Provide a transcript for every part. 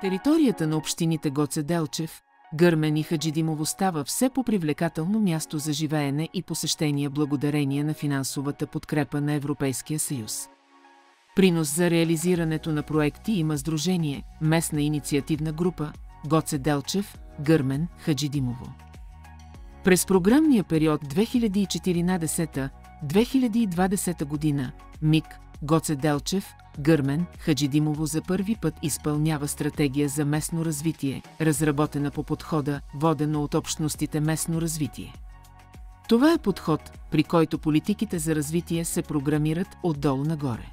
Територията на общините Гоце Делчев, Гърмен и Хаджидимово става все по-привлекателно място за живеене и посещение благодарение на финансовата подкрепа на Европейския съюз. Принос за реализирането на проекти има Сдружение, местна инициативна група, Гоце Делчев, Гърмен, Хаджидимово. През програмния период 2014-2020 година МИГ, Гоце Делчев, Гърмен, Хаджидимово за първи път изпълнява стратегия за местно развитие, разработена по подхода, водено от общностите местно развитие. Това е подход, при който политиките за развитие се програмират отдолу нагоре.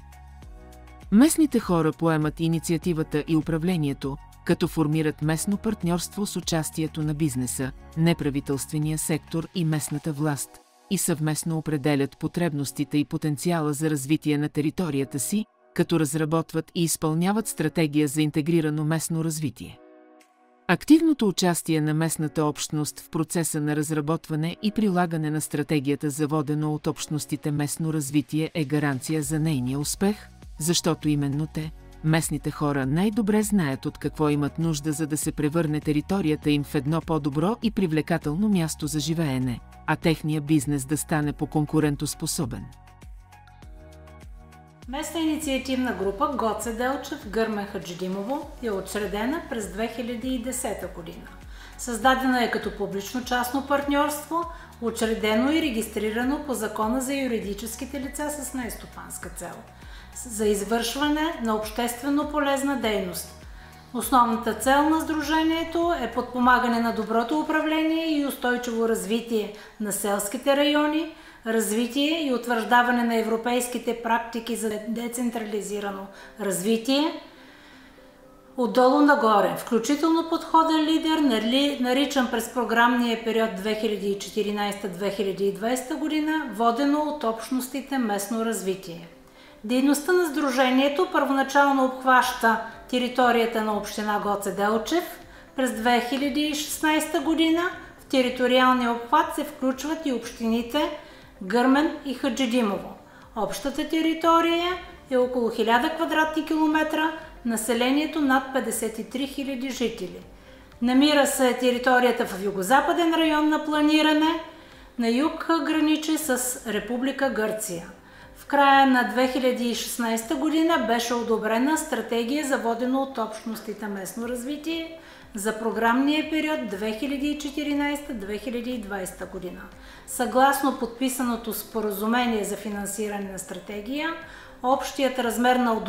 Местните хора поемат инициативата и управлението, като формират местно партньорство с участието на бизнеса, неправителствения сектор и местната власт, и съвместно определят потребностите и потенциала за развитие на територията си, като разработват и изпълняват стратегия за интегрирано местно развитие. Активното участие на местната общност в процеса на разработване и прилагане на стратегията за водено от общностите местно развитие е гаранция за нейния успех, защото именно те, местните хора, най-добре знаят от какво имат нужда, за да се превърне територията им в едно по-добро и привлекателно място за живеене, а техния бизнес да стане по-конкурентоспособен. Местна инициативна група Гоце Делчев, Гърмен, Хаджидимово е учредена през 2010 година. Създадена е като публично-частно партньорство, учредено и регистрирано по Закона за юридическите лица с нестопанска цел за извършване на обществено полезна дейност. Основната цел на сдружението е подпомагане на доброто управление и устойчиво развитие на селските райони, развитие и утвърждаване на европейските практики за децентрализирано развитие, отдолу нагоре, включително подхода лидер, наричан през програмния период 2014-2020 година, водено от общностите местно развитие. Дейността на сдружението първоначално обхваща територията на община Гоце Делчев. През 2016 година в териториалния обхват се включват и общините Гърмен и Хаджидимово. Общата територия е около 1000 квадратни километра, населението над 53 000 жители. Намира се територията в югозападен район на планиране, на юг граничи с Република Гърция. В края на 2016 година беше одобрена стратегия за водено от общностите местно развитие за програмния период 2014-2020 година. Съгласно подписаното споразумение за финансиране на стратегия, общият размер на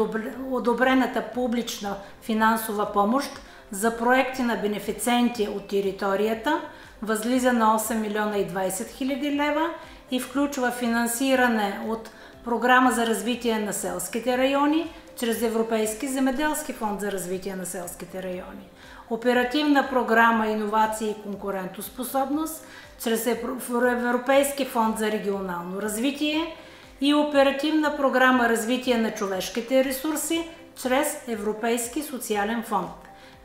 одобрената публична финансова помощ за проекти на бенефициенти от територията възлиза на 8 милиона и 20 хиляди лева и включва финансиране от Програма за развитие на селските райони чрез Европейски земеделски фонд за развитие на селските райони, Оперативна програма Иновации и конкурентоспособност чрез Европейски фонд за регионално развитие и Оперативна програма Развитие на човешките ресурси чрез Европейски социален фонд.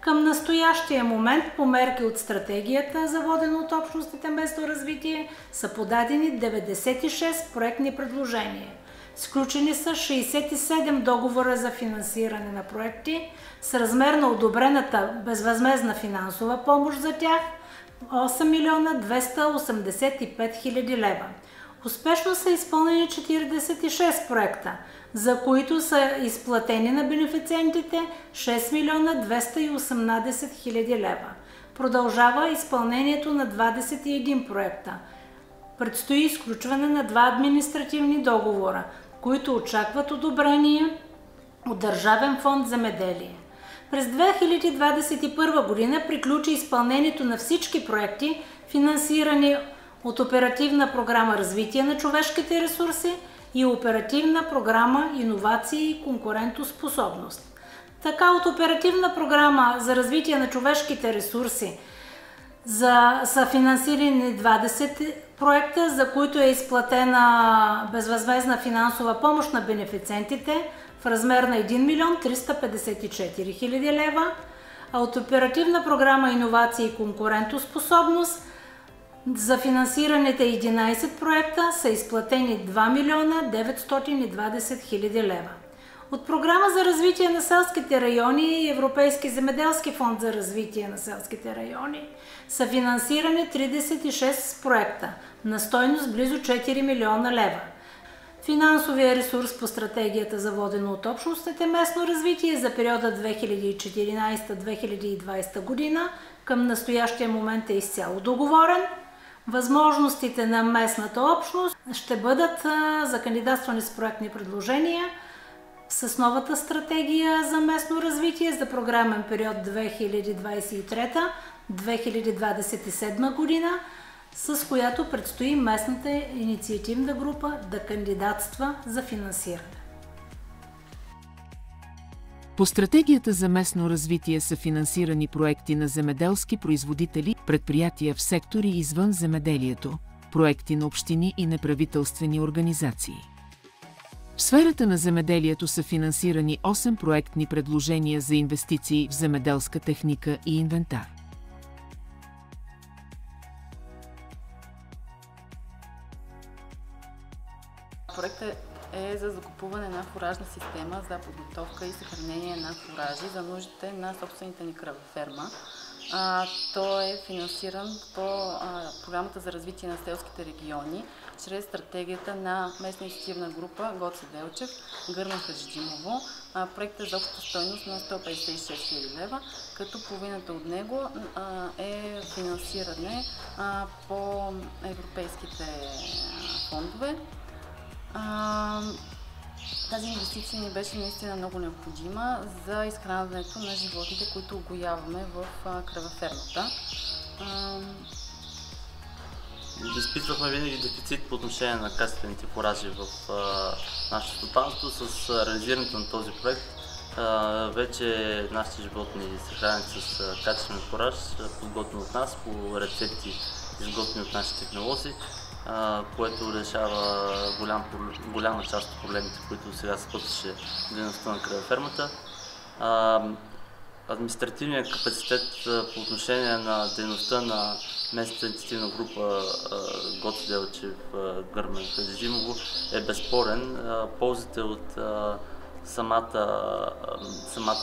Към настоящия момент по мерки от стратегията за водено от общностите местно развитие са подадени 96 проектни предложения. Сключени са 67 договора за финансиране на проекти с размер на одобрената безвъзмездна финансова помощ за тях 8 милиона 285 хиляди лева. Успешно са изпълнени 46 проекта, за които са изплатени на бенефициентите 6 милиона 218 хиляди лева. Продължава изпълнението на 21 проекта. Предстои изключване на 2 административни договора, които очакват одобрение от Държавен фонд земеделие. През 2021 година приключи изпълнението на всички проекти, финансирани от Оперативна програма Развитие на човешките ресурси и Оперативна програма Иновации и конкурентоспособност. Така от Оперативна програма за развитие на човешките ресурси са финансирани 20 проекта, за които е изплатена безвъзмездна финансова помощ на бенефициентите в размер на 1 милион 354 хиляди лева, а от Оперативна програма Иновации и конкурентоспособност за финансираните 11 проекта са изплатени 2 милиона 920 хиляди лева. От Програма за развитие на селските райони и Европейски земеделски фонд за развитие на селските райони са финансирани 36 проекта на стойност близо 4 милиона лева. Финансовия ресурс по стратегията за водено от общностите местно развитие за периода 2014-2020 година към настоящия момент е изцяло договорен. Възможностите на местната общност ще бъдат за кандидатстване с проектни предложения с новата стратегия за местно развитие за програмен период 2023-2027 година, с която предстои местната инициативна група да кандидатства за финансиране. По стратегията за местно развитие са финансирани проекти на земеделски производители, предприятия в сектори извън земеделието, проекти на общини и неправителствени организации. В сферата на земеделието са финансирани 8 проектни предложения за инвестиции в земеделска техника и инвентар. Проектът е за закупуване на фуражна система за подготовка и съхранение на фуражи за нуждите на собствените ни кравеферма. Той е финансиран по Програмата за развитие на селските региони чрез стратегията на местна инициативна група Гоце Делчев, Гърмен Хаджидимово. Проектът е за обща стойност на 156 000 лева, като половината от него е финансиране по европейските фондове. Тази инвестиция ни беше наистина много необходима за изхранването на животните, които угояваме в кравефермата. Изпитвахме винаги дефицит по отношение на качествените фуражи в нашето стопанство. С реализирането на този проект вече нашите животни се хранят с качествен фураж, подготвен от нас по рецепти, изготвени от нашите технолози, което решава голяма част от проблемите, които сега съпътстваше дейността на кравефермата. Административният капацитет по отношение на дейността на местната инициативна група Гоце Делчев, Гърмен Хаджидимово е безспорен. Ползите от самата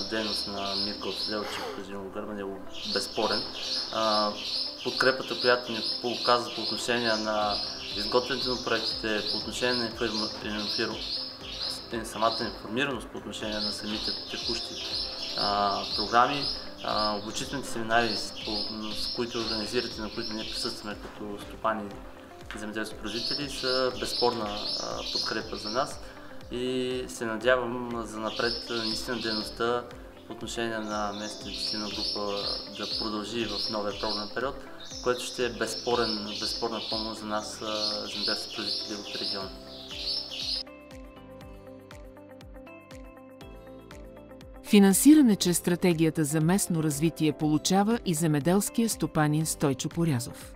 дейност на МИР Гоце Делчев, Хаджидимово, Гърмен е безспорен. Подкрепата, която ни показва по отношение на изготвянето на проектите, по отношение на самата информираност, по отношение на самите текущи програми, обучителните семинари, с които организирате, на които ние присъстваме като стопани и земеделски производители, са безспорна подкрепа за нас и се надявам за напред наистина дейността по отношение на местната инициативна група да продължи в новия програмен период, което ще е безспорна помощ за нас, земеделски производители от региона. Финансиране чрез стратегията за местно развитие получава и земеделския стопанин Стойчо Порязов.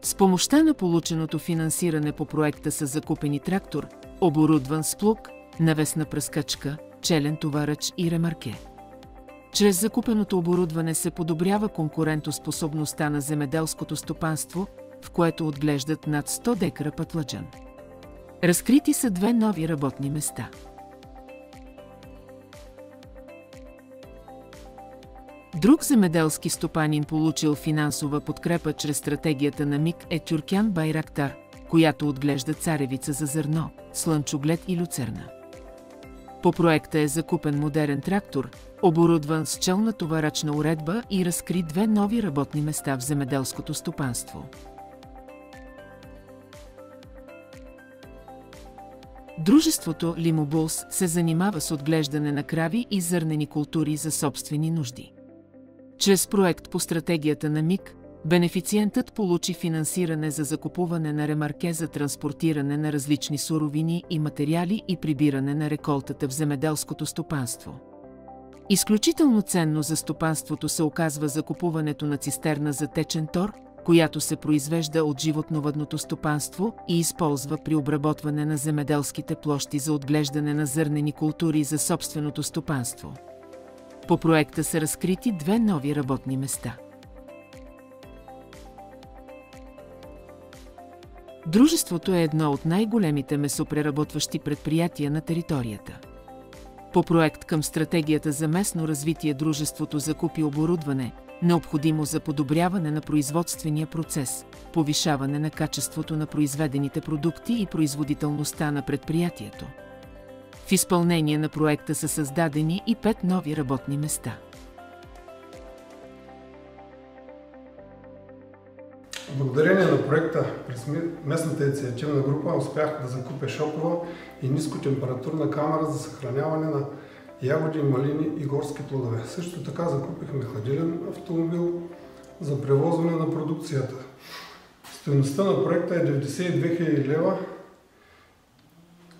С помощта на полученото финансиране по проекта са закупени трактор, оборудван с плуг, навесна пръскачка, челен товарач и ремарке. Чрез закупеното оборудване се подобрява конкурентоспособността на земеделското стопанство, в което отглеждат над 100 декара пътладжан. Разкрити са 2 нови работни места. Друг земеделски стопанин получил финансова подкрепа чрез стратегията на МИК е Тюркян Байрактар, която отглежда царевица за зърно, слънчоглед и люцерна. По проекта е закупен модерен трактор, оборудван с челна товарачна уредба и разкри 2 нови работни места в земеделското стопанство. Дружеството Лимобулс се занимава с отглеждане на крави и зърнени култури за собствени нужди. Чрез проект по стратегията на МИК, бенефициентът получи финансиране за закупуване на ремарке за транспортиране на различни суровини и материали и прибиране на реколтата в земеделското стопанство. Изключително ценно за стопанството се оказва закупуването на цистерна за течен тор, която се произвежда от животновъдното стопанство и използва при обработване на земеделските площи за отглеждане на зърнени култури за собственото стопанство. По проекта са разкрити 2 нови работни места. Дружеството е едно от най-големите месопреработващи предприятия на територията. По проект към стратегията за местно развитие дружеството закупи оборудване, необходимо за подобряване на производствения процес, повишаване на качеството на произведените продукти и производителността на предприятието. В изпълнение на проекта са създадени и 5 нови работни места. Благодарение на проекта през местната инициативна група успях да закупя шокова и нискотемпературна камера за съхраняване на ягоди, малини и горски плодове. Също така закупихме хладилен автомобил за превозване на продукцията. Стойността на проекта е 92 000 лева,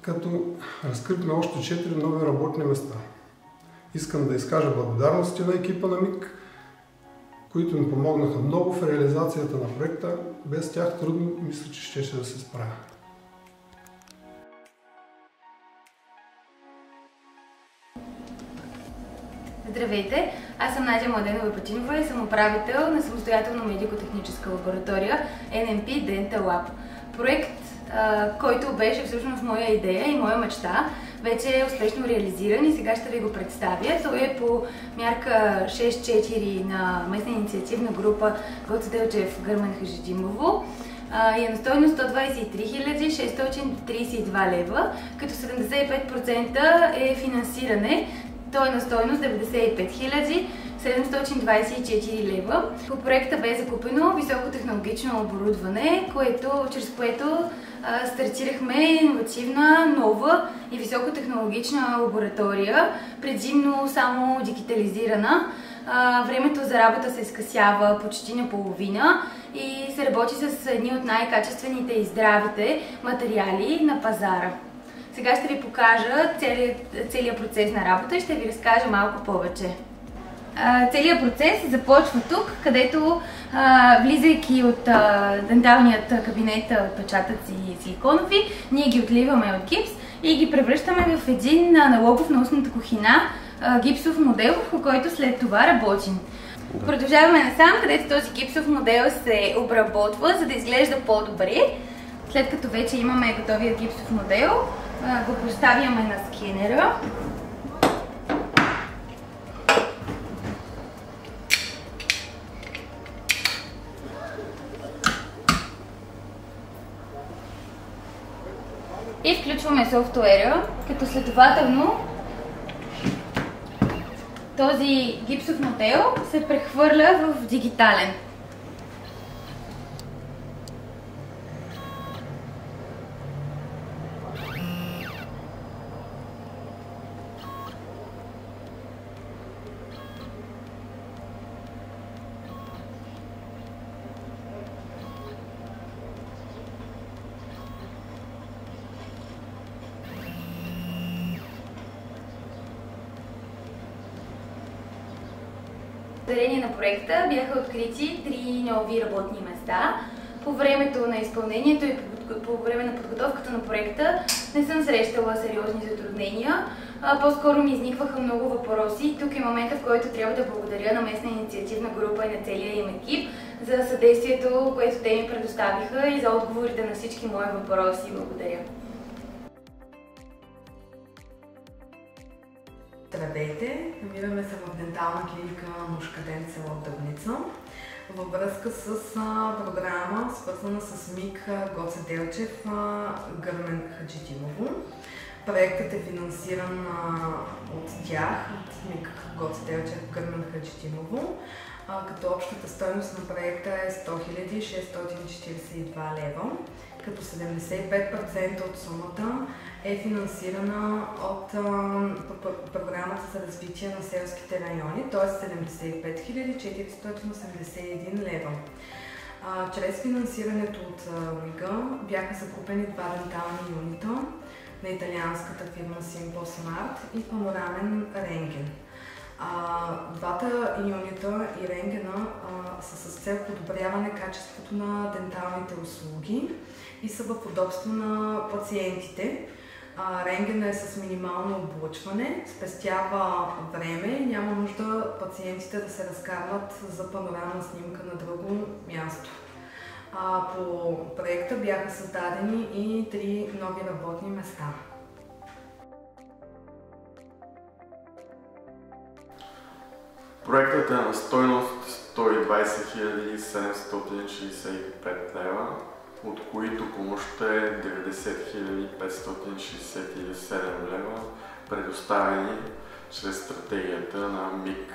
като разкрихме още 4 нови работни места. Искам да изкажа благодарности на екипа на МИК, които ми помогнаха много в реализацията на проекта. Без тях трудно мисля, че щеше да се справя. Здравейте! Аз съм Надя Младенова Пачинова и съм управител на самостоятелна медико-техническа лаборатория NMP Dental Lab. Проект, който беше всъщност моя идея и моя мечта, вече е успешно реализиран и сега ще ви го представя. Той е по мярка 6.4 на местна инициативна група Гоце Делчев Гърмен Хаджидимово и е на стойност 123 632 лева, като 75% е финансиране. Той е на стойност 95 724 лева. По проекта бе закупено високотехнологично оборудване, чрез което стартирахме иновативна, нова и високотехнологична лаборатория, предимно само дигитализирана. Времето за работа се скъсява почти наполовина и се работи с едни от най-качествените и здравите материали на пазара. Сега ще ви покажа целият процес на работа и ще ви разкажа малко повече. Целият процес започва тук, където влизайки от денталният кабинет отпечатъци силиконови, ние ги отливаме от гипс и ги превръщаме в един аналогов на устната кухина гипсов модел, по който след това работим. Продължаваме насам, където този гипсов модел се обработва, за да изглежда по-добре. След като вече имаме готовия гипсов модел, го поставяме на скенера. И включваме софтуера, като следователно този гипсов модел се прехвърля в дигитален. Благодарение на проекта бяха открити 3 нови работни места. По времето на изпълнението и по време на подготовката на проекта не съм срещала сериозни затруднения. По-скоро ми изникваха много въпроси. Тук е момента, в който трябва да благодаря на местна инициативна група и на целия им екип за съдействието, което те ми предоставиха и за отговорите на всички мои въпроси. Благодаря. Здравейте! Намираме се в дентална клиника Мушкаден, село Дъбница, във връзка с програма, свързана с МИК Гоце Делчев Гърмен Хаджидимово. Проектът е финансиран от тях, от МИК Гоце Делчев Гърмен Хаджидимово, като общата стойност на проекта е 100 642 лева, като 75% от сумата е финансирана от програмата за развитие на селските райони, т.е. 75 481 лева. Чрез финансирането от МИГА бяха закупени 2 дентални юнита на италианската фирма Simple Smart и панорамен рентген. Двата юнита и рентгена са с цел подобряване качеството на денталните услуги и са в удобство на пациентите. Рентгена е с минимално облъчване, спестява време и няма нужда пациентите да се разкарват за панорамна снимка на друго място. По проекта бяха създадени и 3 нови работни места. Проектът е на стойност 120 765 лева, от които помощта е 90 567 лева, предоставени чрез стратегията на МИК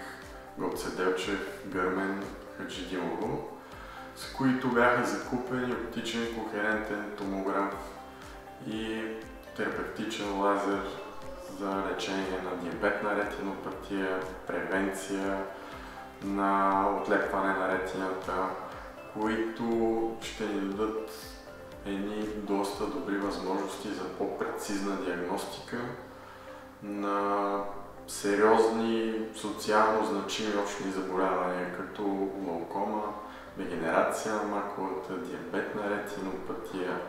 Гоце Делчев, Гърмен, Хаджидимово, с които бяха закупени оптичен кохерентен томограф и терапевтичен лазер за лечение на диабетна ретинопатия, превенция на отлепване на ретината, които ще ни дадат едни доста добри възможности за по-прецизна диагностика на сериозни социално значими очни заболявания, като глаукома, дегенерация на макулата, диабетна ретинопатия.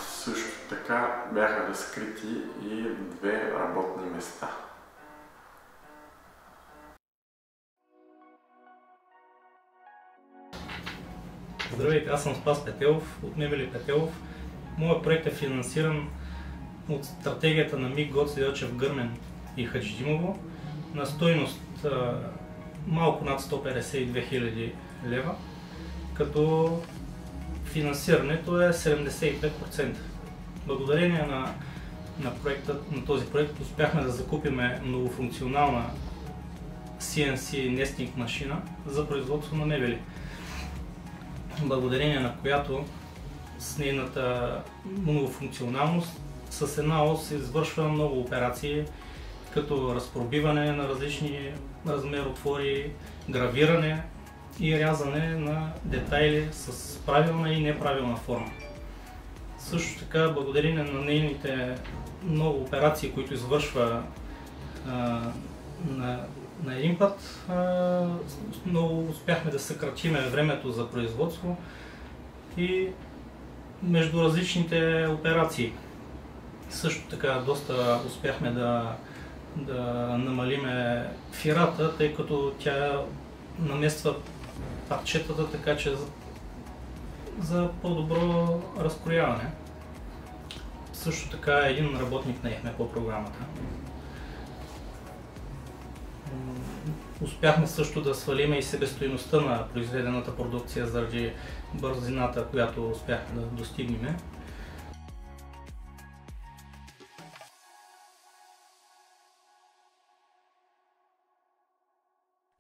Също така бяха разкрити и 2 работни места. Здравейте, аз съм Спас Петелов от Мебели Петелов. Моят проект е финансиран от стратегията на МИК Гоце Делчев, Гърмен и Хаджидимово на стойност малко над 152 000 лева, като финансирането е 75%. Благодарение на този проект успяхме да закупим многофункционална CNC нестинг машина за производство на мебели, благодарение на която с нейната многофункционалност с една ос се извършва много операции, като разпробиване на различни размер отвори, гравиране и рязане на детайли с правилна и неправилна форма. Също така, благодарение на нейните много операции, които извършва на един път, много успяхме да съкратиме времето за производство и между различните операции. Също така доста успяхме да намалиме фирата, тъй като тя намества парчетата, така че за по-добро разкрояване. Също така един работник наехме по програмата. Успяхме също да свалиме и себестойността на произведената продукция заради бързината, която успяхме да достигнем.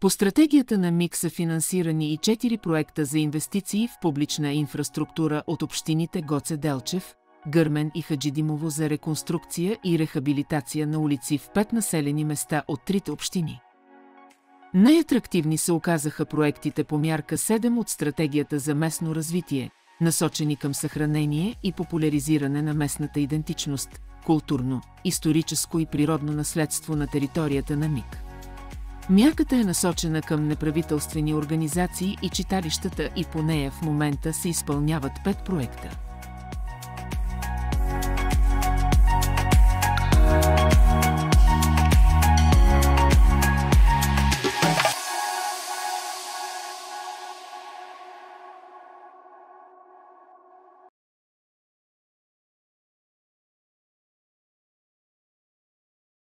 По стратегията на МИК са финансирани и 4 проекта за инвестиции в публична инфраструктура от общините Гоце Делчев, Гърмен и Хаджидимово за реконструкция и рехабилитация на улици в 5 населени места от 3 общини. Най-атрактивни се оказаха проектите по мярка 7 от стратегията за местно развитие, насочени към съхранение и популяризиране на местната идентичност, културно, историческо и природно наследство на територията на МИК. Мярката е насочена към неправителствени организации и читалищата и по нея в момента се изпълняват 5 проекта.